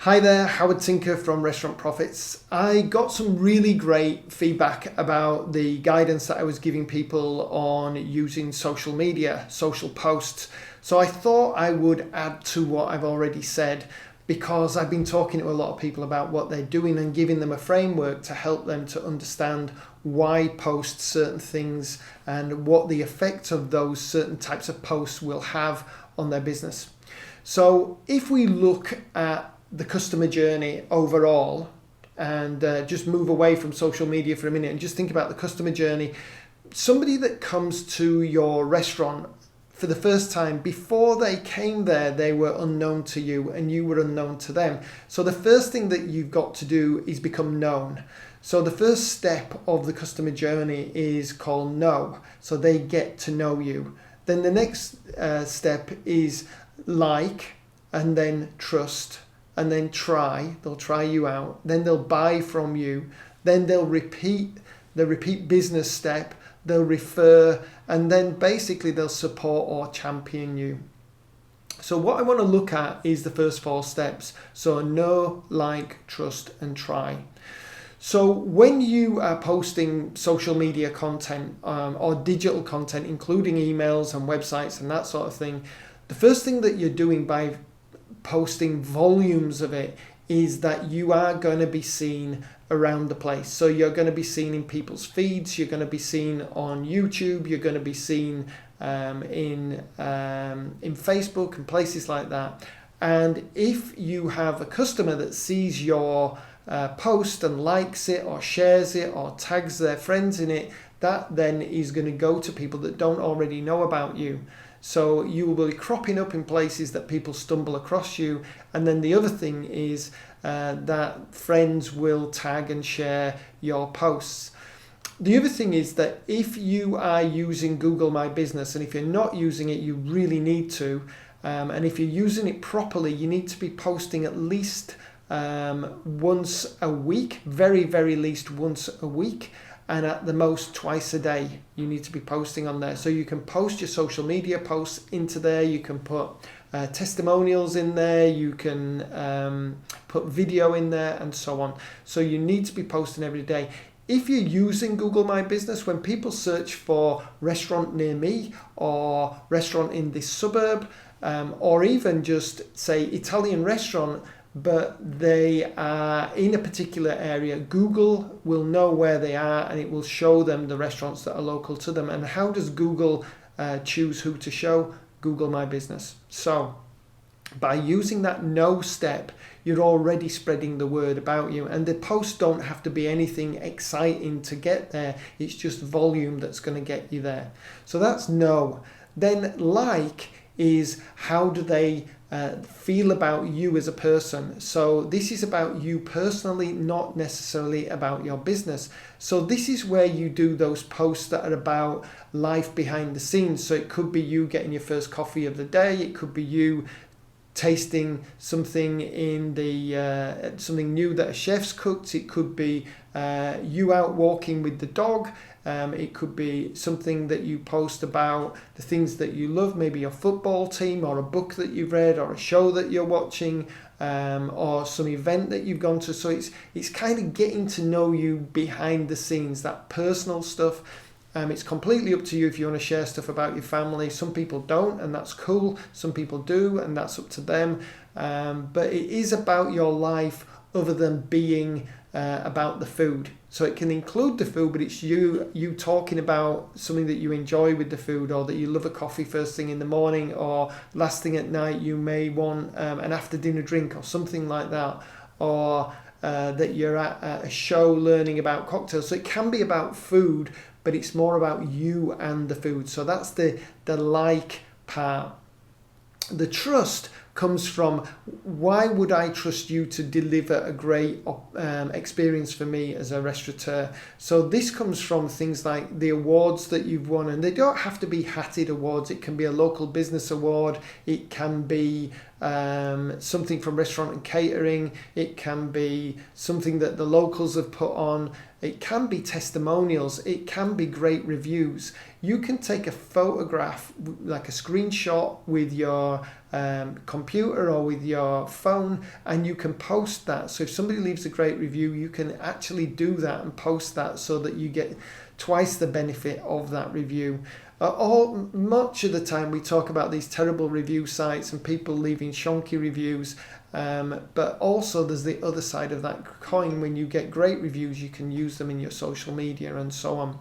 Hi there, Howard Tinker from Restaurant Profits. I got some really great feedback about the guidance that I was giving people on using social media, social posts. So I thought I would add to what I've already said, because I've been talking to a lot of people about what they're doing and giving them a framework to help them to understand why post certain things and what the effect of those certain types of posts will have on their business. So if we look at the customer journey overall and just move away from social media for a minute and just think about the customer journey, somebody that comes to your restaurant for the first time, before they came there, they were unknown to you and you were unknown to them. So the first thing that you've got to do is become known. So the first step of the customer journey is called know. So they get to know you. Then the next step is like, and then trust, and then try. They'll try you out. Then they'll buy from you. Then they'll repeat the repeat business step. They'll refer, and then basically they'll support or champion you. So what I want to look at is the first four steps. So know, like, trust, and try. So when you are posting social media content or digital content, including emails and websites and that sort of thing, the first thing that you're doing by posting volumes of it is that you are going to be seen around the place. So you're going to be seen in people's feeds, you're going to be seen on YouTube, you're going to be seen in Facebook and places like that. And if you have a customer that sees your post and likes it or shares it or tags their friends in it, that then is going to go to people that don't already know about you. So you will be cropping up in places that people stumble across you. And then the other thing is that friends will tag and share your posts. The other thing is that if you are using Google My Business, and if you're not using it, you really need to. And if you're using it properly, you need to be posting at least once a week, very, very least once a week. And at the most twice a day, you need to be posting on there. So you can post your social media posts into there. You can put testimonials in there. You can put video in there and so on. So you need to be posting every day. If you're using Google My Business, when people search for restaurant near me or restaurant in this suburb, or even just say Italian restaurant, but they are in a particular area, Google will know where they are and it will show them the restaurants that are local to them. And how does Google choose who to show? Google My Business. So by using that know step, you're already spreading the word about you. And the posts don't have to be anything exciting to get there. It's just volume that's going to get you there. So that's know. Then like is how do they feel about you as a person. So this is about you personally, not necessarily about your business. So this is where you do those posts that are about life behind the scenes. So it could be you getting your first coffee of the day. It could be you tasting something in the something new that a chef's cooked. It could be you out walking with the dog. It could be something that you post about the things that you love, maybe your football team or a book that you've read or a show that you're watching, or some event that you've gone to. So it's kind of getting to know you behind the scenes, that personal stuff. It's completely up to you if you want to share stuff about your family. Some people don't, and that's cool. Some people do, and that's up to them. But it is about your life other than being about the food. So it can include the food, but it's you talking about something that you enjoy with the food, or that you love a coffee first thing in the morning, or last thing at night you may want an after dinner drink or something like that, or that you're at a show learning about cocktails. So it can be about food, but it's more about you and the food. So that's the like part. The trust comes from, why would I trust you to deliver a great experience for me as a restaurateur? So this comes from things like the awards that you've won, and they don't have to be hatted awards. It can be a local business award. It can be something from Restaurant and Catering. It can be something that the locals have put on. It can be testimonials. It can be great reviews. you can take a photograph, like a screenshot with your computer or with your phone, and you can post that. So if somebody leaves a great review, you can actually do that and post that so that you get twice the benefit of that review. Much of the time we talk about these terrible review sites and people leaving shonky reviews, but also there's the other side of that coin. When you get great reviews, you can use them in your social media and so on.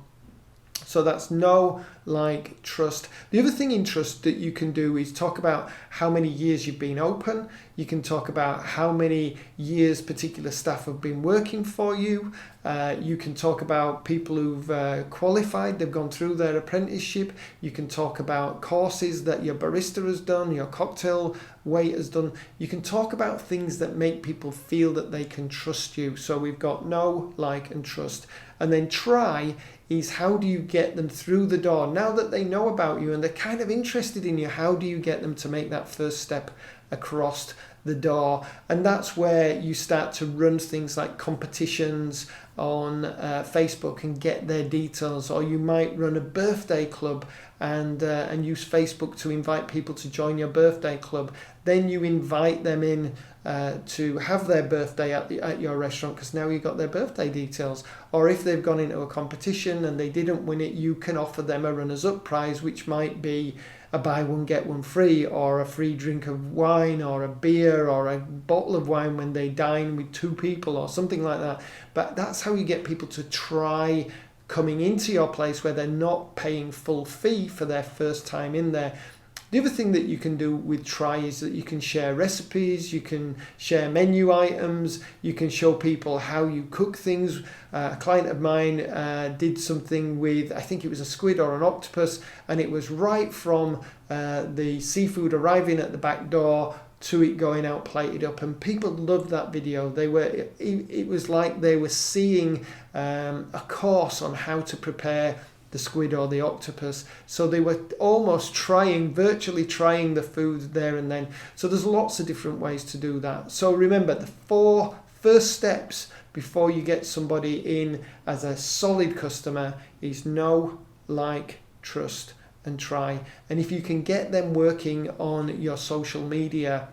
So that's know, like, trust. The other thing in trust that you can do is talk about how many years you've been open. You can talk about how many years particular staff have been working for you. You can talk about people who've qualified, they've gone through their apprenticeship. You can talk about courses that your barista has done, your cocktail waiter has done. You can talk about things that make people feel that they can trust you. So we've got know, like, and trust. And then try is how do you get them through the door? Now that they know about you and they're kind of interested in you, how do you get them to make that first step across the door? And that's where you start to run things like competitions on Facebook and get their details, or you might run a birthday club and use Facebook to invite people to join your birthday club. Then you invite them in to have their birthday at your restaurant, because now you've got their birthday details. Or if they've gone into a competition and they didn't win it, you can offer them a runners-up prize, which might be a buy one get one free, or a free drink of wine, or a beer, or a bottle of wine when they dine with 2 people, or something like that. But that's how you get people to try coming into your place where they're not paying full fee for their first time in there. The other thing that you can do with try is that you can share recipes, you can share menu items, you can show people how you cook things. A client of mine did something with, I think it was a squid or an octopus, and it was right from the seafood arriving at the back door to it going out plated up, and people loved that video. It was like they were seeing a course on how to prepare the squid or the octopus. So they were almost virtually trying the food there and then. So there's lots of different ways to do that. So remember, the 4 first steps before you get somebody in as a solid customer is know, like, trust, and try. And if you can get them working on your social media,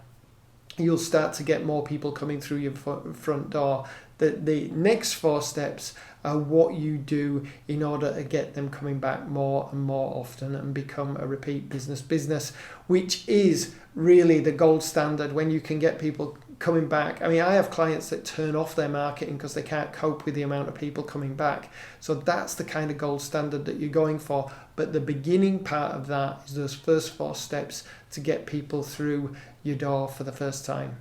you'll start to get more people coming through your front door. The next 4 steps are what you do in order to get them coming back more and more often and become a repeat business, which is really the gold standard when you can get people coming back. I mean, I have clients that turn off their marketing because they can't cope with the amount of people coming back. So that's the kind of gold standard that you're going for. But the beginning part of that is those first 4 steps to get people through your door for the first time.